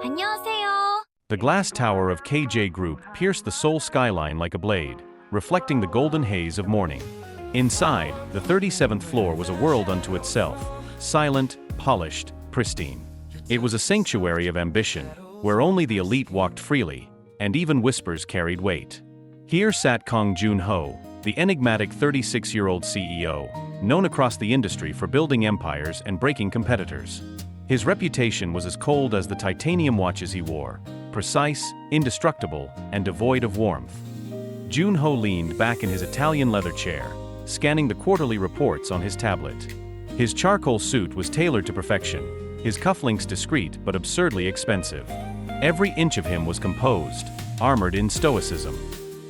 안녕하세요. The glass tower of KJ Group pierced the Seoul skyline like a blade, reflecting the golden haze of morning. Inside, the 37th floor was a world unto itself, silent, polished, pristine. It was a sanctuary of ambition, where only the elite walked freely, and even whispers carried weight. Here sat Kang Joon-ho, the enigmatic 36-year-old CEO, known across the industry for building empires and breaking competitors. His reputation was as cold as the titanium watches he wore, precise, indestructible, and devoid of warmth. Joon-ho leaned back in his Italian leather chair, scanning the quarterly reports on his tablet. His charcoal suit was tailored to perfection, his cufflinks discreet but absurdly expensive. Every inch of him was composed, armored in stoicism.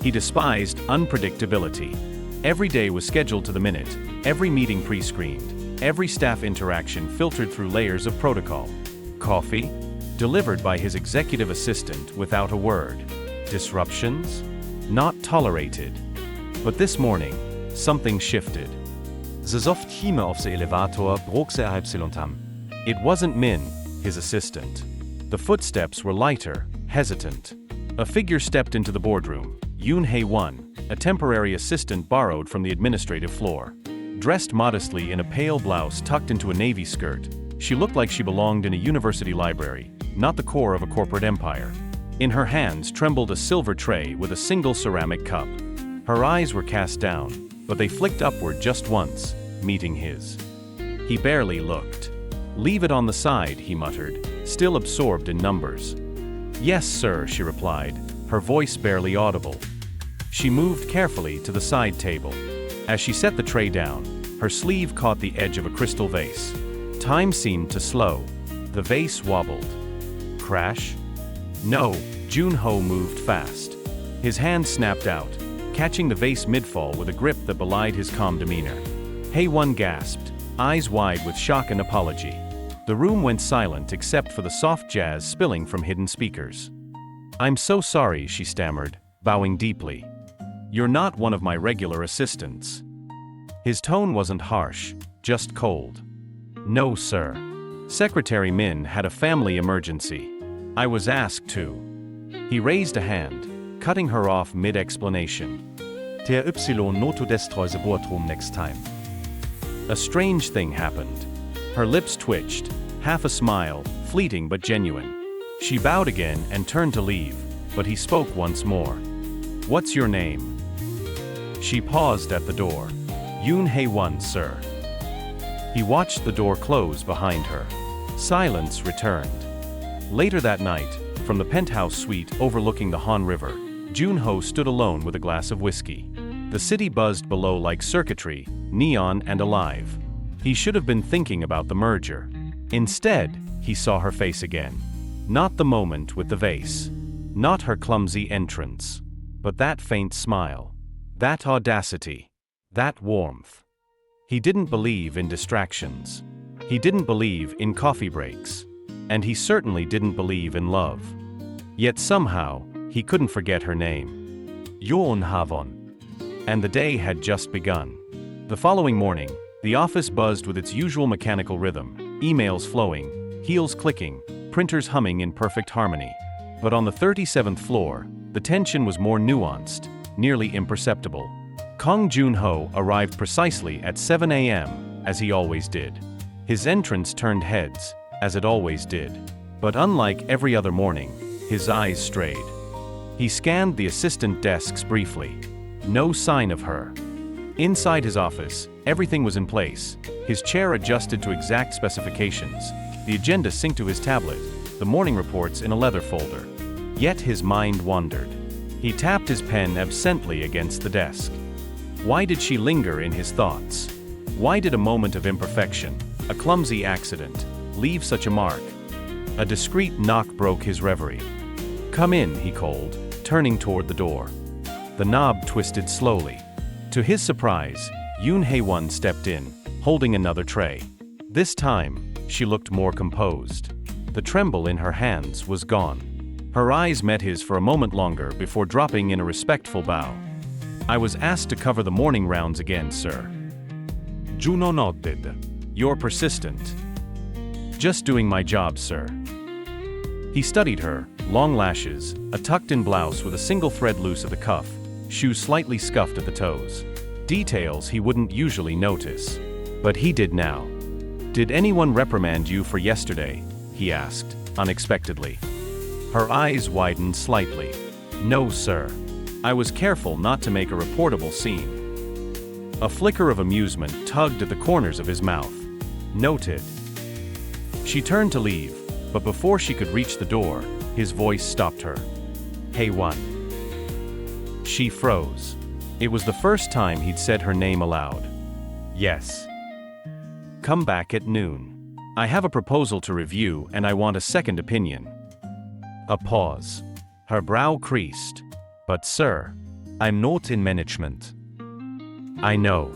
He despised unpredictability. Every day was scheduled to the minute, every meeting pre-screened. Every staff interaction filtered through layers of protocol. Coffee? Delivered by his executive assistant without a word. Disruptions? Not tolerated. But this morning, something shifted. The soft Kieme auf the elevator brok sehr halb silontam. It wasn't Min, his assistant. The footsteps were lighter, hesitant. A figure stepped into the boardroom, Yoon Hae-won, a temporary assistant borrowed from the administrative floor. Dressed modestly in a pale blouse tucked into a navy skirt, she looked like she belonged in a university library, not the core of a corporate empire. In her hands trembled a silver tray with a single ceramic cup. Her eyes were cast down, but they flicked upward just once, meeting his. He barely looked. "Leave it on the side," he muttered, still absorbed in numbers. "Yes, sir," she replied, her voice barely audible. She moved carefully to the side table. As she set the tray down, her sleeve caught the edge of a crystal vase. Time seemed to slow. The vase wobbled. Crash? No, Joon-ho moved fast. His hand snapped out, catching the vase mid-fall with a grip that belied his calm demeanor. Hae-won gasped, eyes wide with shock and apology. The room went silent except for the soft jazz spilling from hidden speakers. "I'm so sorry," she stammered, bowing deeply. "You're not one of my regular assistants." His tone wasn't harsh, just cold. "No, sir. Secretary Min had a family emergency. I was asked to." He raised a hand, cutting her off mid-explanation. Der Y noto destroy the boardroom next time. A strange thing happened. Her lips twitched, half a smile, fleeting but genuine. She bowed again and turned to leave, but he spoke once more. "What's your name?" She paused at the door. "Yoon Hae-won, sir." He watched the door close behind her. Silence returned. Later that night, from the penthouse suite overlooking the Han River, Joon-ho stood alone with a glass of whiskey. The city buzzed below like circuitry, neon and alive. He should have been thinking about the merger. Instead, he saw her face again. Not the moment with the vase. Not her clumsy entrance. But that faint smile. That audacity. That warmth. He didn't believe in distractions. He didn't believe in coffee breaks. And he certainly didn't believe in love. Yet somehow, he couldn't forget her name. Yoon Ha-won. And the day had just begun. The following morning, the office buzzed with its usual mechanical rhythm, emails flowing, heels clicking, printers humming in perfect harmony. But on the 37th floor, the tension was more nuanced, nearly imperceptible. Kang Joon-ho arrived precisely at 7 a.m., as he always did. His entrance turned heads, as it always did. But unlike every other morning, his eyes strayed. He scanned the assistant desks briefly. No sign of her. Inside his office, everything was in place, his chair adjusted to exact specifications, the agenda synced to his tablet, the morning reports in a leather folder. Yet his mind wandered. He tapped his pen absently against the desk. Why did she linger in his thoughts? Why did a moment of imperfection, a clumsy accident, leave such a mark? A discreet knock broke his reverie. "Come in," he called, turning toward the door. The knob twisted slowly. To his surprise, Yoon Hae-won stepped in, holding another tray. This time, she looked more composed. The tremble in her hands was gone. Her eyes met his for a moment longer before dropping in a respectful bow. "I was asked to cover the morning rounds again, sir." Juno nodded. "You're persistent." just doing my job, sir. He studied her, long lashes, a tucked-in blouse with a single thread loose at the cuff, shoes slightly scuffed at the toes. Details he wouldn't usually notice. But he did now. "Did anyone reprimand you for yesterday?" he asked, unexpectedly. Her eyes widened slightly. "No, sir. I was careful not to make a reportable scene." A flicker of amusement tugged at the corners of his mouth. "Noted." She turned to leave, but before she could reach the door, his voice stopped her. "Hey-Won." She froze. It was the first time he'd said her name aloud. "Yes." "Come back at noon. I have a proposal to review and I want a second opinion." A pause. Her brow creased. "But sir, I'm not in management." "I know."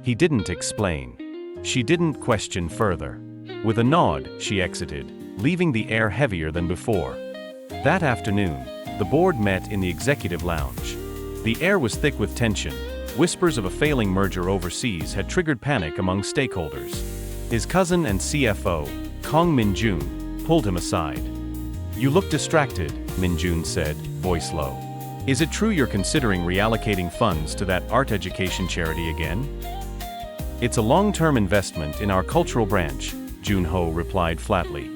He didn't explain. She didn't question further. With a nod, she exited, leaving the air heavier than before. That afternoon, the board met in the executive lounge. The air was thick with tension. Whispers of a failing merger overseas had triggered panic among stakeholders. His cousin and CFO, Kong Min-jun, pulled him aside. "You look distracted," Min-jun said, voice low. "Is it true you're considering reallocating funds to that art education charity again?" "It's a long-term investment in our cultural branch," Jun-ho replied flatly.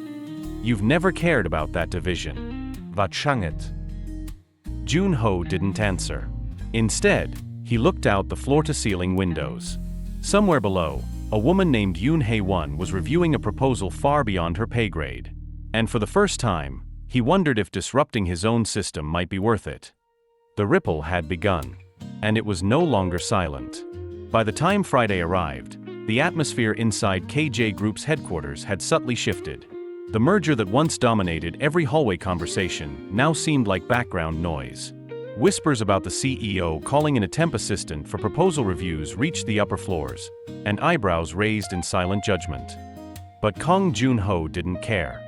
"You've never cared about that division." "Vad changet?" Jun-ho didn't answer. Instead, he looked out the floor-to-ceiling windows. Somewhere below, a woman named Yoon Hae-won was reviewing a proposal far beyond her pay grade. And for the first time, he wondered if disrupting his own system might be worth it. The ripple had begun, and it was no longer silent. By the time Friday arrived, the atmosphere inside KJ Group's headquarters had subtly shifted. The merger that once dominated every hallway conversation now seemed like background noise. Whispers about the CEO calling in a temp assistant for proposal reviews reached the upper floors, and eyebrows raised in silent judgment. But Kong Jun-ho didn't care.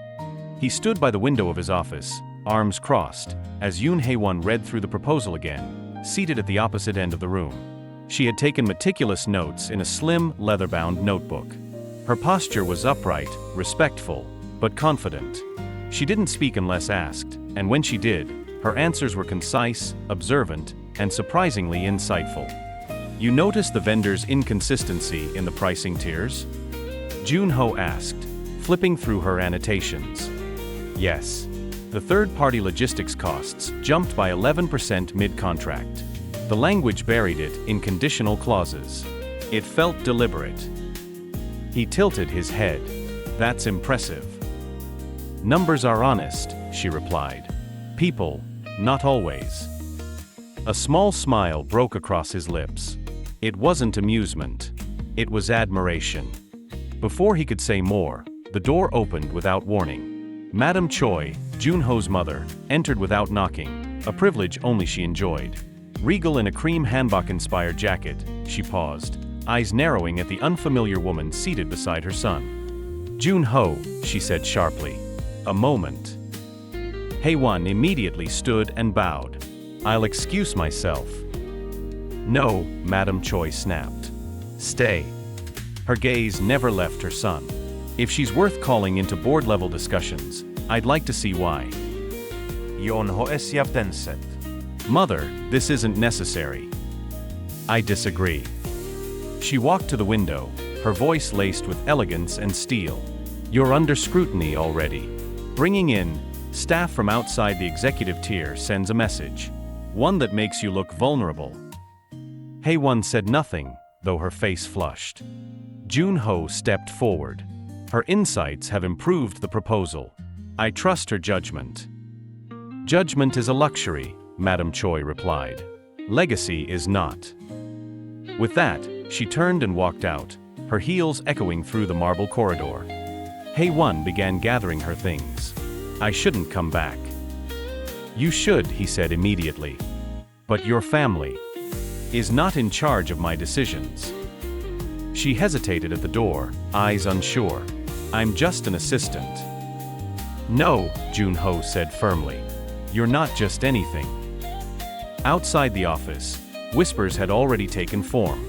He stood by the window of his office, arms crossed, as Yoon Hae-won read through the proposal again, seated at the opposite end of the room. She had taken meticulous notes in a slim, leather-bound notebook. Her posture was upright, respectful, but confident. She didn't speak unless asked, and when she did, her answers were concise, observant, and surprisingly insightful. "You notice the vendor's inconsistency in the pricing tiers?" Jun-ho asked, flipping through her annotations. "Yes. The third-party logistics costs jumped by 11% mid-contract. The language buried it in conditional clauses. It felt deliberate." He tilted his head. "That's impressive." "Numbers are honest," she replied. "People, not always." A small smile broke across his lips. It wasn't amusement. It was admiration. Before he could say more, the door opened without warning. Madame Choi, Jun-ho's mother, entered without knocking, a privilege only she enjoyed. Regal in a cream hanbok-inspired jacket, she paused, eyes narrowing at the unfamiliar woman seated beside her son. "Jun-ho," she said sharply. "A moment." Hae-won immediately stood and bowed. "I'll excuse myself." "No," Madame Choi snapped. "Stay." Her gaze never left her son. "If she's worth calling into board-level discussions, I'd like to see why." Yonho esjavtenset. "Mother, this isn't necessary." "I disagree." She walked to the window, her voice laced with elegance and steel. "You're under scrutiny already. Bringing in staff from outside the executive tier sends a message. One that makes you look vulnerable." Hae-won said nothing, though her face flushed. Jun-ho stepped forward. "Her insights have improved the proposal. I trust her judgment." "Judgment is a luxury," Madame Choi replied. "Legacy is not." With that, she turned and walked out, her heels echoing through the marble corridor. Hae-won began gathering her things. "I shouldn't come back." "You should," he said immediately. "But your family is not in charge of my decisions." She hesitated at the door, eyes unsure. "I'm just an assistant." "No," Jun-ho said firmly. "You're not just anything." Outside the office, whispers had already taken form.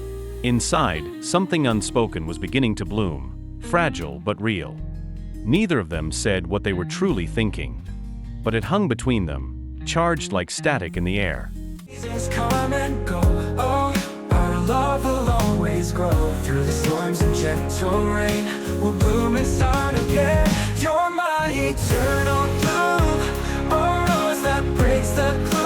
Inside, something unspoken was beginning to bloom, fragile but real. Neither of them said what they were truly thinking. But it hung between them, charged like static in the air. Seasons come and go, oh, our love will always grow. Through the storms and gentle rain, we'll bloom and start again. You're my eternal bloom, a rose that breaks the gloom.